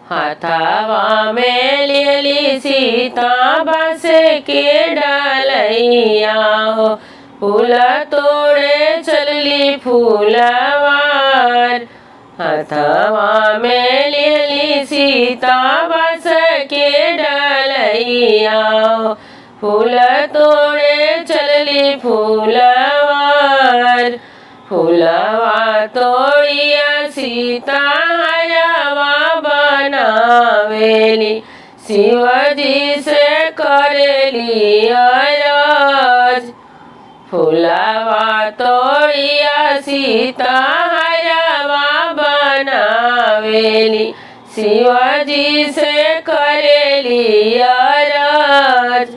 हाथावा में लेली सीता बास के डालैया हो फूल तोड़े चलली फूलवार। हाथावा में लेली सीता बास के डालैया हो फूल तोड़े चलली फूलवार। फूलवा तोड़िया सीता हरवा बनावेली शिवजी से करेली अरज। फूलवा तोड़िया सीता हरवा बनावेली शिवजी से करेली अरज।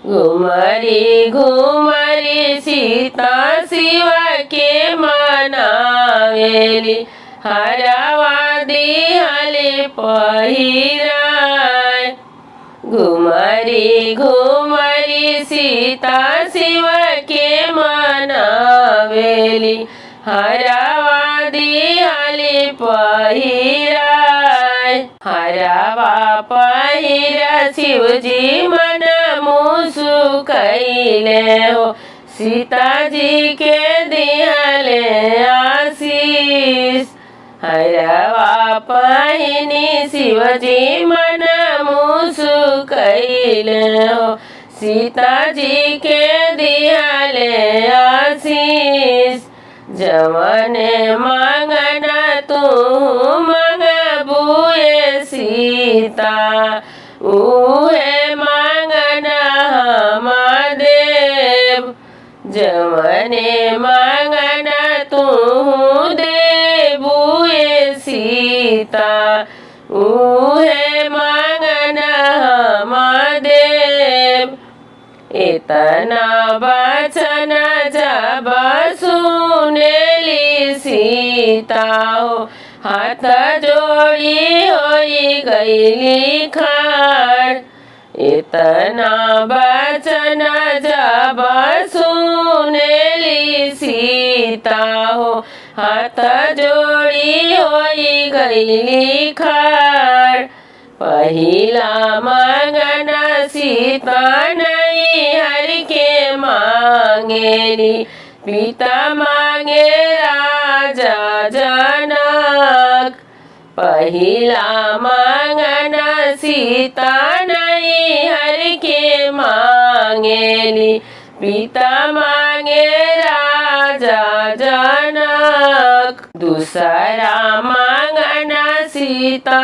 घुमरी घुमरी सीता शिव के मनावेली हरवा दिहले पहिराय। घुमरी घुमरी सीता शिव के मनावेली हरवा दिहले पहिराय। हरवा पहिरा शिवजी मन मुसु कैले हो सीता जी के दिहले आशीष। हरवा पहिनी शिवजी मन मुसु कैले हो सीता जी के दिहले आशीष। जवने मांगना तू मंगबुए सीता उहे मांगना हम देव। जवने मांगना तू देबुए सीता उहे मांगना हम देव। इतना वचन जब सुनेली सीता हो हाथ जोड़ी होई गईली खाड़। इतना वचन जब सुनेली सीता हो हाथ जोड़ी होई गईली खाड़। पहिला मांगना सीता नैहर के मांगेली पिता मांगे राजा जनक। पहिला मांगना सीता नैहर के मांगेली पिता मांगे राजा जनक। दूसरा मांगना सीता